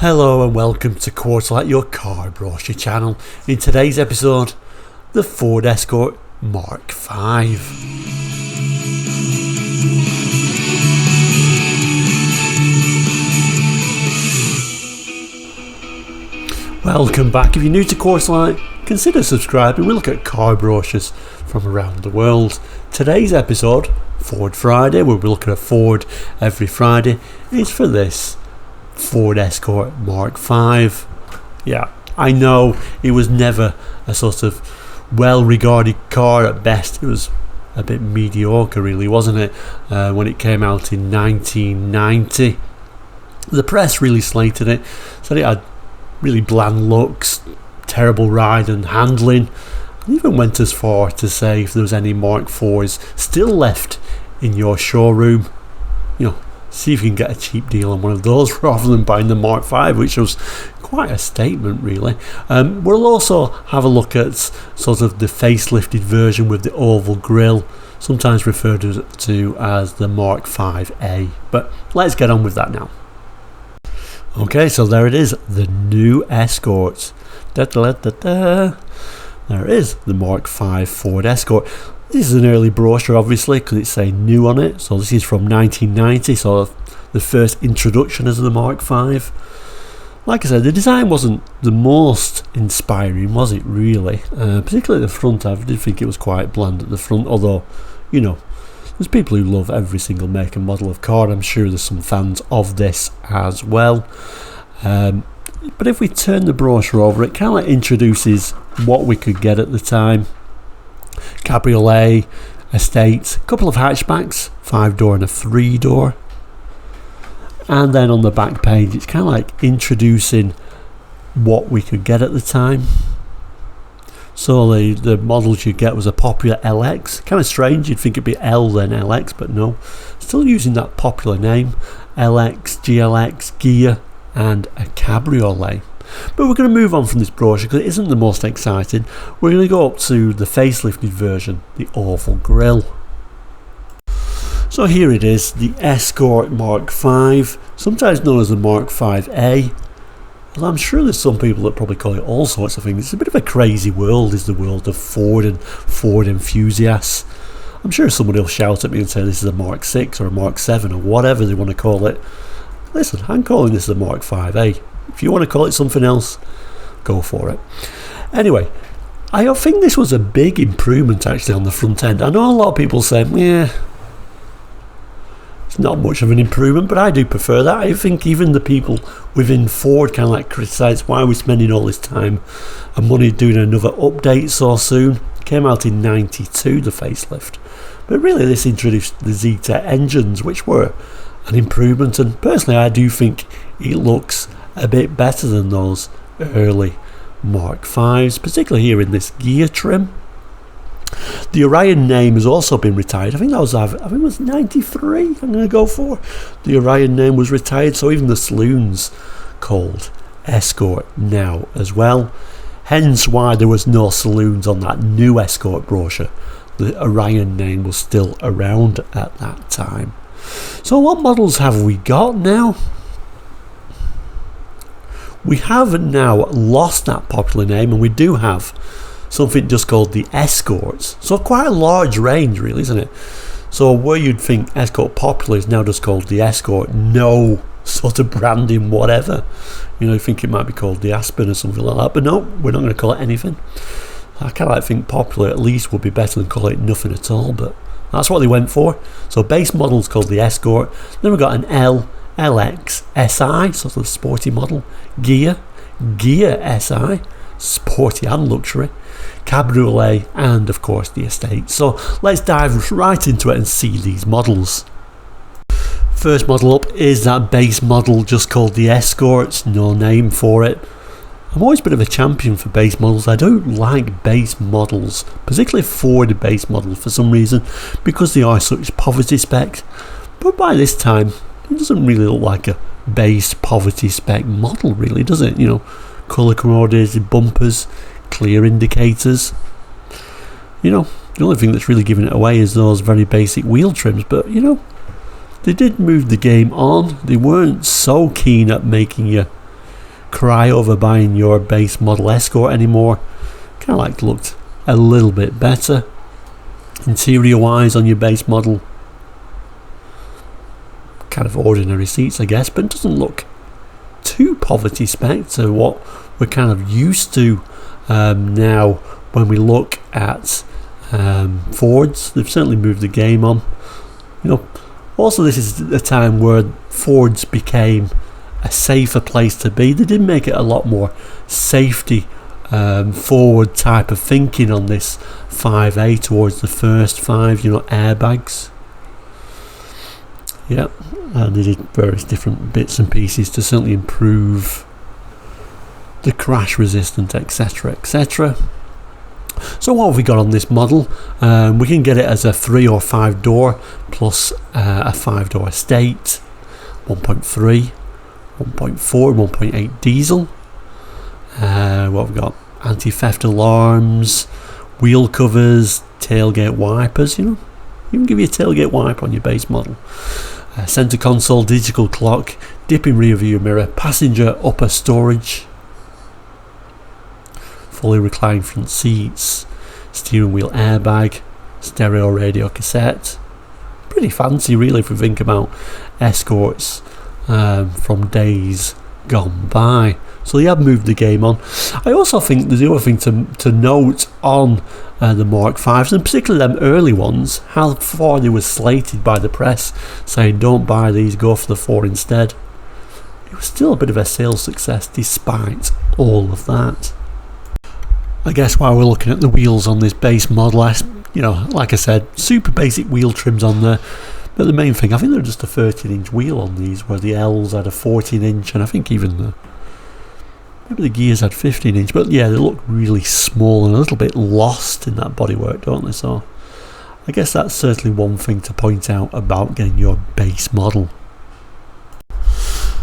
Hello and welcome to Quarterlight, your car brochure channel. In today's episode, the Ford Escort Mk5. Welcome back. If you're new to Quarterlight, consider subscribing. We look at car brochures from around the world. Today's episode, Ford Friday, we'll be looking at Ford every Friday, is for this Ford Escort Mk5. Yeah, I know it was never a sort of well-regarded car. At best, it was a bit mediocre, really, wasn't it? When it came out in 1990, the press really slated it, said it had really bland looks, terrible ride and handling, and even went as far to say if there was any Mark IVs still left in your showroom, see if you can get a cheap deal on one of those rather than buying the Mk5, which was quite a statement, really. We'll also have a look at sort of the facelifted version with the oval grille, sometimes referred to as the Mk5A. But let's get on with that now. Okay, so there it is, the new Escort. There it is, the Mk5 Ford Escort. This is an early brochure, obviously, because it's saying new on it. So this is from 1990, so the first introduction as the Mk5. Like I said, the design wasn't the most inspiring, was it, really? Particularly at the front, I did think it was quite bland at the front, although, there's people who love every single make and model of car. I'm sure there's some fans of this as well. But if we turn the brochure over, it kind of introduces what we could get at the time. Cabriolet, Estate, a couple of hatchbacks, 5-door and a 3-door. And then on the back page, it's kind of like introducing what we could get at the time. So the models you get was a popular LX. Kind of strange, you'd think it'd be L then LX, but no. Still using that popular name, LX, GLX, Gear, and a Cabriolet. But we're going to move on from this brochure because it isn't the most exciting. We're going to go up to the facelifted version, the oval grille. So here it is, the Escort Mk5, sometimes known as the Mk5A. Well, I'm sure there's some people that probably call it all sorts of things. It's a bit of a crazy world, is the world of Ford and Ford enthusiasts. I'm sure somebody will shout at me and say this is a Mark 6 or a Mark 7 or whatever they want to call it. Listen, I'm calling this the Mk5A. If you want to call it something else, go for it. Anyway, I think this was a big improvement actually on the front end. I know a lot of people say, it's not much of an improvement, but I do prefer that. I think even the people within Ford kind of like criticise why we're spending all this time and money doing another update so soon. It came out in 92, the facelift. But really this introduced the Z-Tech engines, which were an improvement, and personally I do think it looks a bit better than those early Mk5s, particularly here in this gear trim. The Orion name has also been retired. I think it was 93 I'm going to go for. The Orion name was retired, so even the saloon's called Escort now as well. Hence why there was no saloons on that new Escort brochure. The Orion name was still around at that time. So what models have we got now? We have now lost that popular name, and we do have something just called the Escorts. So quite a large range, really, isn't it? So where you'd think Escort popular is now just called the Escort, no sort of branding whatever. You think it might be called the Aspen or something like that, but no, we're not going to call it anything. I kind of think popular at least would be better than call it nothing at all, but that's what they went for. So base model's called the Escort. Then we've got an L, LX, SI, sort of sporty model, Gear SI, sporty and luxury, Cabriolet, and of course the Estate. So let's dive right into it and see these models. First model up is that base model just called the Escort, no name for it. I'm always a bit of a champion for base models. I don't like base models, particularly Ford base models for some reason, because they are such poverty specs. But by this time, it doesn't really look like a base poverty spec model, really, does it? Colour coordinated bumpers, clear indicators. The only thing that's really giving it away is those very basic wheel trims, but they did move the game on. They weren't so keen at making you cry over buying your base model Escort anymore. Kind of like looked a little bit better interior wise on your base model. Kind of ordinary seats, I guess, but it doesn't look too poverty spec to what we're kind of used to now when we look at Fords. They've certainly moved the game on. Also this is a time where Fords became a safer place to be. They did make it a lot more safety forward type of thinking on this 5A towards the first 5, airbags. Yep, and they did various different bits and pieces to certainly improve the crash resistant, etc, etc. So what have we got on this model? We can get it as a 3 or 5 door plus a 5 door estate, 1.3, 1.4, 1.8 diesel. What have we got? Anti-theft alarms, wheel covers, tailgate wipers. You can give you a tailgate wiper on your base model. Center console, digital clock, dipping rear view mirror, passenger upper storage, fully reclined front seats, steering wheel airbag, stereo radio cassette. Pretty fancy really if we think about Escorts from days gone by. So they have moved the game on. I also think there's the other thing to note on the Mk5s, and particularly them early ones, how far they were slated by the press saying don't buy these, go for the 4 instead. It was still a bit of a sales success despite all of that. I guess while we're looking at the wheels on this base model, like I said, super basic wheel trims on there. But the main thing, I think they're just a 13-inch wheel on these, where the L's had a 14-inch, and I think even maybe the gears had 15-inch. But yeah, they look really small and a little bit lost in that bodywork, don't they? So I guess that's certainly one thing to point out about getting your base model.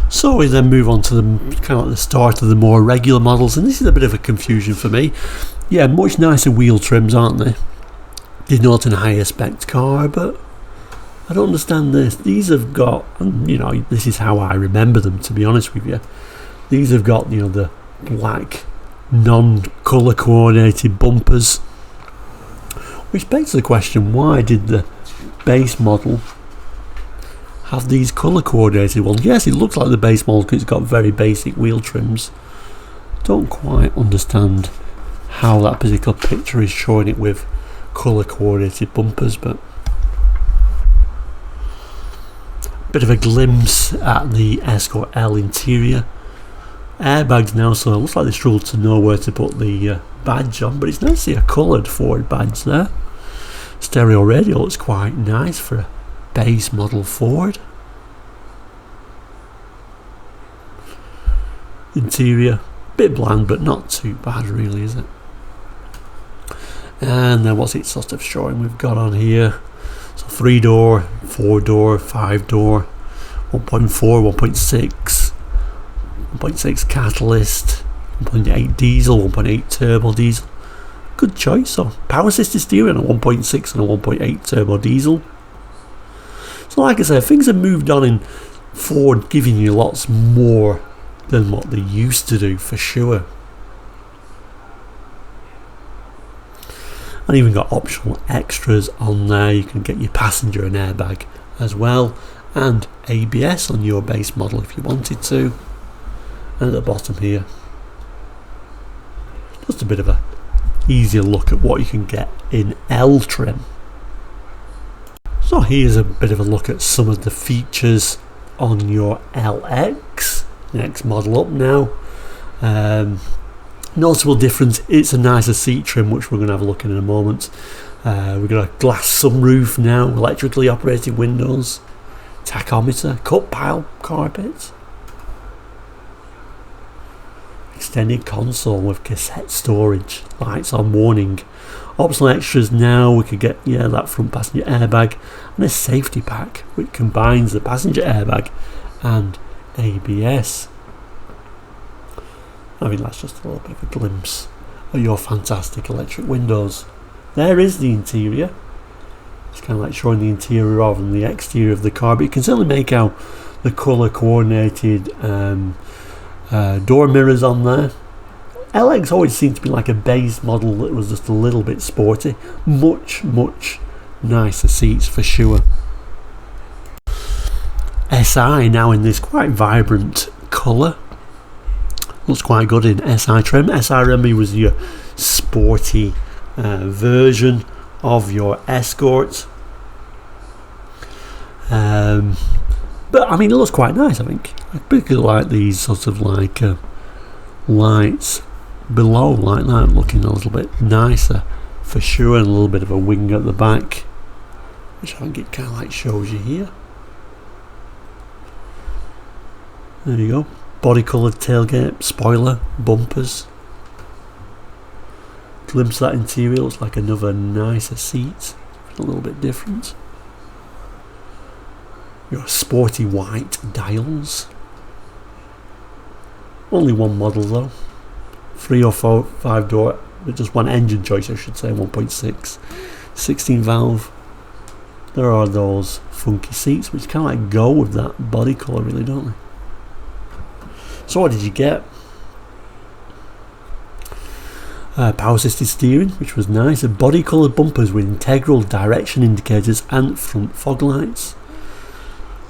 So we then move on to the kind of like the start of the more regular models, and this is a bit of a confusion for me. Yeah, much nicer wheel trims, aren't they? Denoting a higher spec car, but I don't understand this. These have got, this is how I remember them, to be honest with you. These have got, the black, non-colour coordinated bumpers, which begs the question, why did the base model have these colour coordinated ones? Yes, it looks like the base model because it's got very basic wheel trims. Don't quite understand how that particular picture is showing it with colour coordinated bumpers, but bit of a glimpse at the Escort L interior. Airbags now, so it looks like they struggled to know where to put the badge on, but it's nice to see a coloured Ford badge there. Stereo radio looks quite nice for a base model Ford. Interior, bit bland, but not too bad really, is it? And then what's it sort of showing we've got on here? So 3 door, 4 door, 5 door, 1.4, 1.6, 1.6 catalyst, 1.8 diesel, 1.8 turbo diesel. Good choice. So power assisted steering on a 1.6 and a 1.8 turbo diesel. So like I said, things have moved on in Ford, giving you lots more than what they used to do for sure. And even got optional extras on there. You can get your passenger and airbag as well, and ABS on your base model if you wanted to. And at the bottom here, just a bit of a easier look at what you can get in L trim. So here's a bit of a look at some of the features on your LX, next model up now. Noticeable difference, it's a nicer seat trim, which we're going to have a look at in a moment. We've got a glass sunroof now, electrically operated windows, tachometer, cup pile carpet, extended console with cassette storage, lights on warning. Optional extras now, we could get that front passenger airbag and a safety pack which combines the passenger airbag and ABS. I mean, that's just a little bit of a glimpse of your fantastic electric windows. There is the interior. It's kind of like showing the interior rather than the exterior of the car, but you can certainly make out the colour coordinated Door mirrors on there. LX always seemed to be like a base model that was just a little bit sporty. Much nicer seats for sure. SI now in this quite vibrant colour. Looks quite good in SI trim. SI remember was your sporty version of your Escort. But I mean, it looks quite nice. I think I particularly like these sort of like lights below like that, looking a little bit nicer for sure, and a little bit of a wing at the back, which I think it kind of like shows you here. There you go. Body coloured tailgate, spoiler, bumpers. Glimpse of that interior, looks like another nicer seat, a little bit different. Your sporty white dials. Only one model though. 3 or 5 door, but just one engine choice I should say, 1.6, 16 valve. There are those funky seats which kind of like go with that body colour really, don't they? So what did you get? Power assisted steering, which was nice. Body coloured bumpers with integral direction indicators and front fog lights.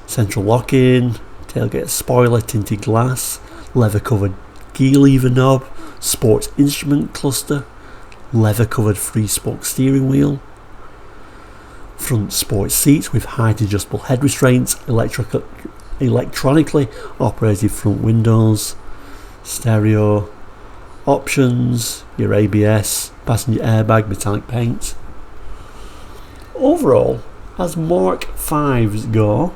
Central lock-in, tailgate spoiler, tinted glass, leather covered gear lever knob, sports instrument cluster, leather covered 3-spoke steering wheel, front sports seats with height adjustable head restraints, electronically operated front windows, stereo, options, your ABS, passenger airbag, metallic paint. Overall, as Mark 5s go,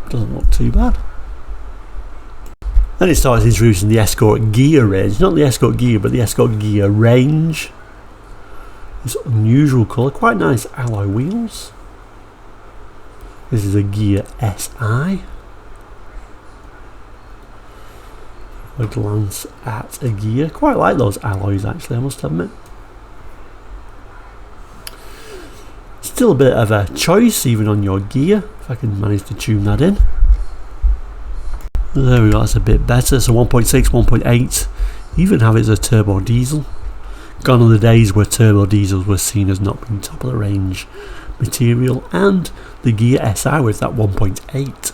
doesn't look too bad. Then it starts introducing the Escort gear range, not the Escort gear but the Escort gear range. This unusual colour, quite nice alloy wheels. This is a gear SI. A glance at a gear, quite like those alloys actually, I must admit. Still a bit of a choice even on your gear, if I can manage to tune that in. There we go, that's a bit better. So 1.6, 1.8, even have it as a turbo diesel. Gone are the days where turbo diesels were seen as not being top of the range material, and the gear SI with that 1.8.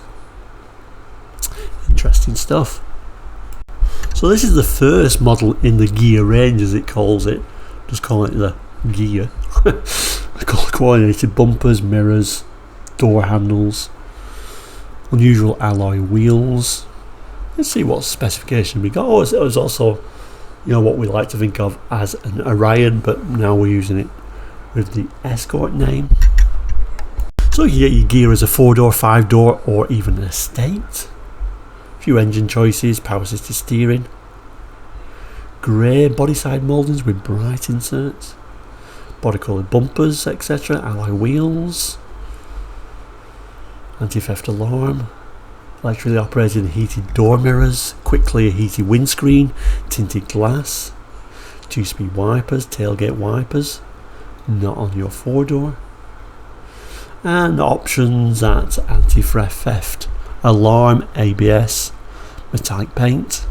Interesting stuff. So this is the first model in the gear range, as it calls it. Just call it the gear. Coordinated bumpers, mirrors, door handles, unusual alloy wheels. Let's see what specification we got. Oh, it was also, you know, what we like to think of as an Orion, but now we're using it with the Escort name. So you get your gear as a 4-door, 5-door, or even an estate. A few engine choices, power assisted steering, grey body side mouldings with bright inserts, body coloured bumpers, etc., alloy wheels, anti-theft alarm, electrically operated heated door mirrors, quick clear heated windscreen, tinted glass, 2-speed wipers, tailgate wipers, not on your 4-door, and options at anti-theft alarm, ABS, metallic paint.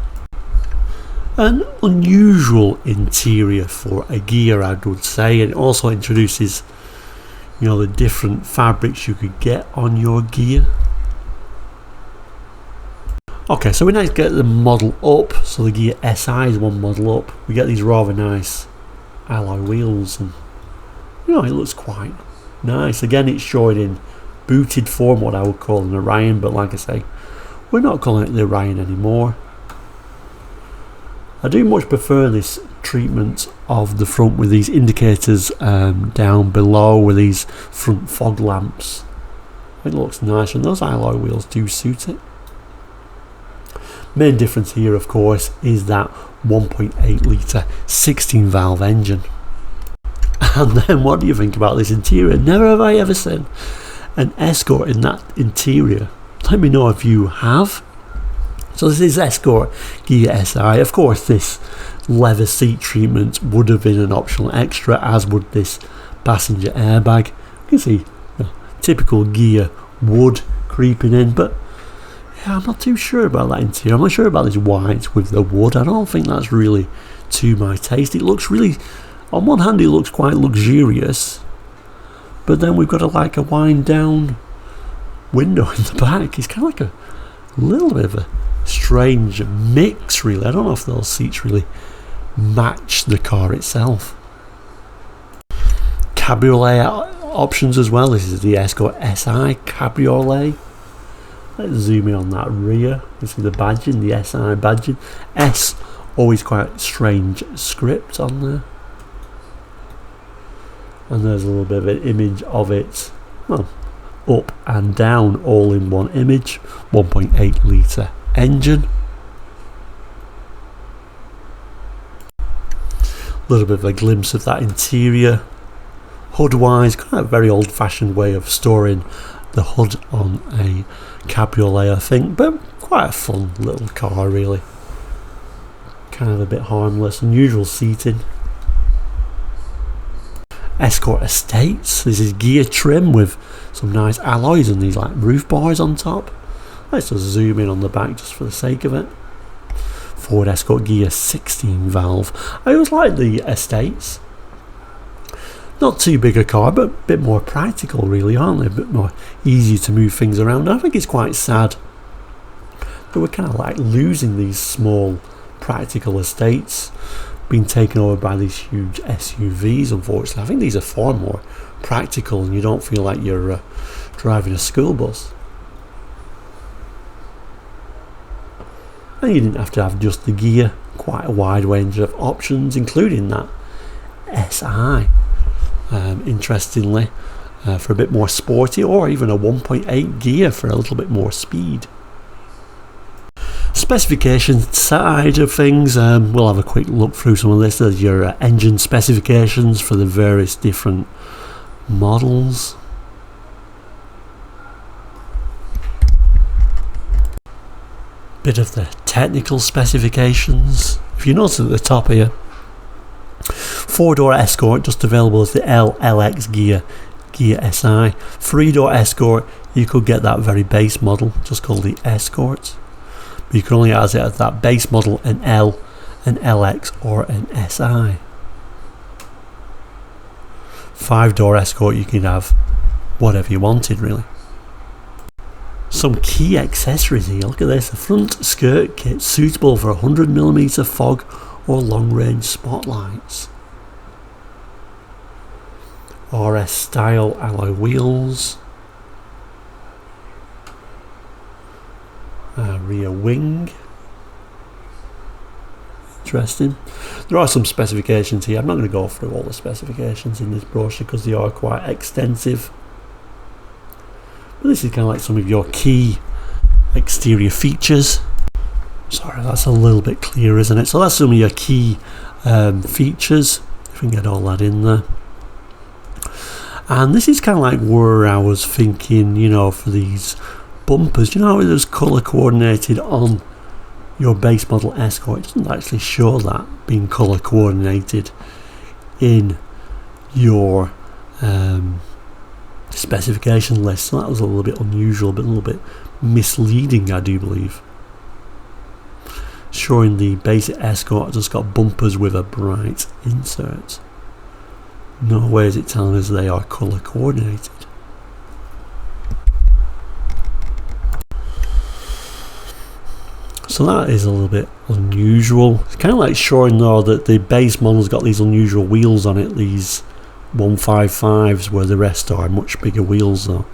An unusual interior for a gear, I would say, and it also introduces, you know, the different fabrics you could get on your gear. Okay, so we now get the model up. So the gear SI is one model up. We get these rather nice alloy wheels, and you know, it looks quite nice. Again, it's showing in booted form, what I would call an Orion, but like I say, we're not calling it the Orion anymore. I do much prefer this treatment of the front with these indicators down below with these front fog lamps. It looks nice, and those alloy wheels do suit it. Main difference here, of course, is that 1.8 litre 16 valve engine. And then what do you think about this interior? Never have I ever seen an Escort in that interior. Let me know if you have. So this is Escort gear SI. Of course, this leather seat treatment would have been an optional extra, as would this passenger airbag. You can see typical gear wood creeping in, but Yeah, I'm not too sure about that interior. I'm not sure about this white with the wood. I don't think that's really to my taste. It looks really, on one hand it looks quite luxurious, but then we've got a wind down window in the back. It's kind of like a little bit of a strange mix, really. I don't know if those seats really match the car itself. Cabriolet options as well. This is the Escort SI Cabriolet. Let's zoom in on that rear. You see the badging, the SI badging. S, always quite strange script on there. And there's a little bit of an image of it, well, up and down, all in one image. 1.8 litre engine. A little bit of a glimpse of that interior. Hood wise, kind of a very old fashioned way of storing the hood on a cabriolet, I think, but quite a fun little car, really. Kind of a bit harmless. Unusual seating. Escort Estates. This is gear trim with some nice alloys and these like roof bars on top. Let's just zoom in on the back just for the sake of it. Ford Escort gear 16 valve. I always like the Estates. Not too big a car, but a bit more practical, really, aren't they? A bit more easy to move things around. I think it's quite sad that we're kind of like losing these small practical Estates, being taken over by these huge SUVs, unfortunately. I think these are far more practical and you don't feel like you're driving a school bus. And you didn't have to have just the gear, quite a wide range of options, including that SI. Interestingly, for a bit more sporty, or even a 1.8 gear for a little bit more speed. Specification side of things, we'll have a quick look through some of this. There's your engine specifications for the various different models. Bit of the technical specifications. If you notice at the top here, 4-door Escort, just available as the LX gear SI. 3-door Escort, you could get that very base model, just called the Escort. But you can only have it as that base model, an L, an LX or an SI. 5-door Escort, you can have whatever you wanted, really. Some key accessories here, look at this. A front skirt kit suitable for 100mm fog or long range spotlights. RS style alloy wheels. Rear wing. Interesting. There are some specifications here. I'm not going to go through all the specifications in this brochure because they are quite extensive. But this is kind of like some of your key exterior features. Sorry, that's a little bit clear, isn't it? So that's some of your key features. If we can get all that in there. And this is kind of like where I was thinking, you know, for these bumpers, you know how it was colour coordinated on your base model Escort? It doesn't actually show that being colour coordinated in your specification list. So that was a little bit unusual, but a little bit misleading, I do believe. Showing the basic Escort just got bumpers with a bright insert. No way is it telling us they are colour coordinated. So that is a little bit unusual. It's kind of like showing though that the base model's got these unusual wheels on it, these 155s, where the rest are much bigger wheels though.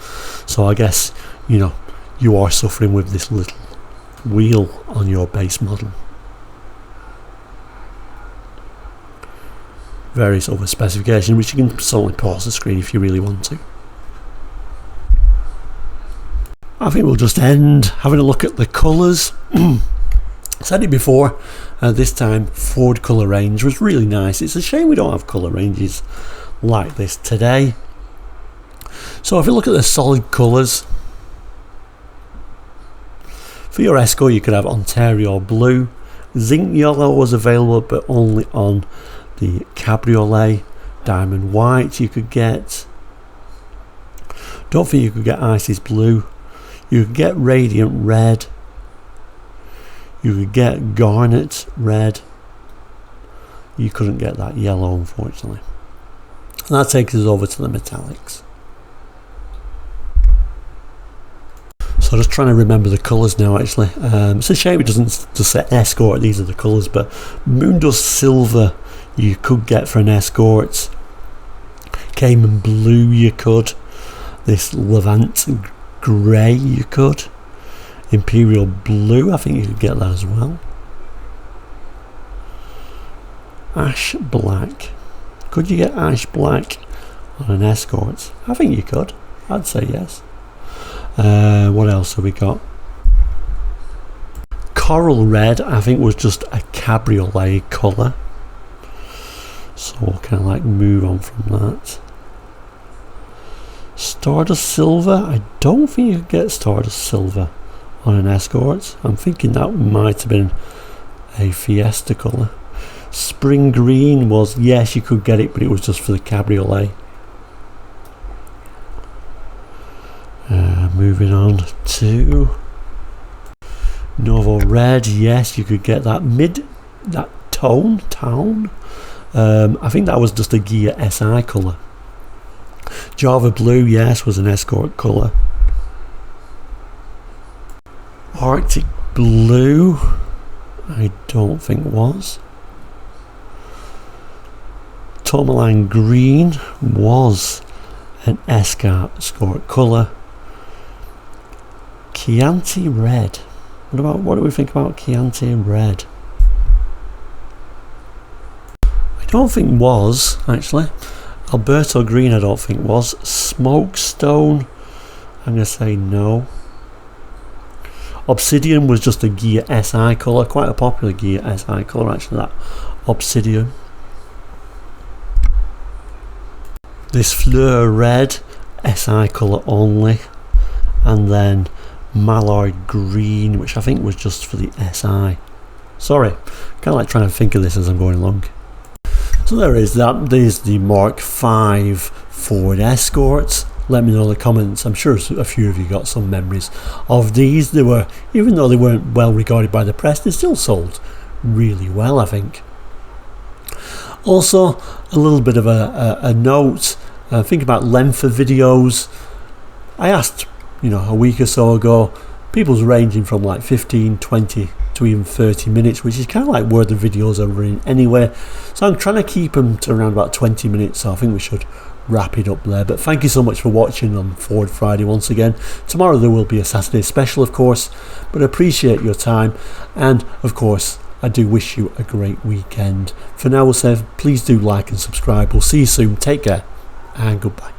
So I guess, you know, you are suffering with this little wheel on your base model. Various other specifications which you can certainly pause the screen if you really want to. I think we'll just end having a look at the colours. Said it before, this time Ford colour range was really nice. It's a shame we don't have colour ranges like this today. So if you look at the solid colours, for your Escort you could have Ontario blue. Zinc yellow was available but only on the Cabriolet. Diamond white you could get. Don't think you could get Isis blue. You could get radiant red, You could get garnet red. You couldn't get that yellow, unfortunately. And that takes us over to the metallics. So just trying to remember the colours now, actually. It's a shame it doesn't just say Escort, these are the colours, but Moondust Silver you could get for an Escort. Cayman Blue you could. This Levant Grey you could. Imperial Blue, I think you could get that as well. Ash Black. Could you get Ash Black on an Escort? I think you could. I'd say yes. What else have we got? Coral Red, I think, was just a Cabriolet colour. So we'll kind of like move on from that. Stardust Silver, I don't think you could get Stardust Silver on an Escort. I'm thinking that might have been a Fiesta colour. Spring Green was, yes, you could get it, but it was just for the Cabriolet. Moving on to Novo Red, yes, you could get that town. I think that was just a Gia SI colour. Java Blue, yes, was an Escort colour. Arctic Blue, I don't think was. Tourmaline Green was an Escort colour. Chianti Red. What do we think about Chianti Red? I don't think was, actually. Alberto Green I don't think was. Smokestone, I'm going to say no. Obsidian was just a Gia SI colour, quite a popular Gia SI colour actually, that Obsidian. This Fleur Red, SI colour only. And then Mallard Green, which I think was just for the SI. Sorry, kind of like trying to think of this as I'm going along. So there is that. There's the Mk5 Ford Escort. Let me know in the comments. I'm sure a few of you got some memories of these. They were, even though they weren't well regarded by the press, they still sold really well, I think. Also, a little bit of a note. Think about length of videos. I asked, a week or so ago, people's ranging from like 15, 20 to even 30 minutes, which is kind of like where the videos are running anyway. So I'm trying to keep them to around about 20 minutes, so I think we should wrap it up there. But thank you so much for watching on Ford Friday once again. Tomorrow there will be a Saturday special, of course, but I appreciate your time, and of course I do wish you a great weekend. For now, we'll say please do like and subscribe. We'll see you soon. Take care and goodbye.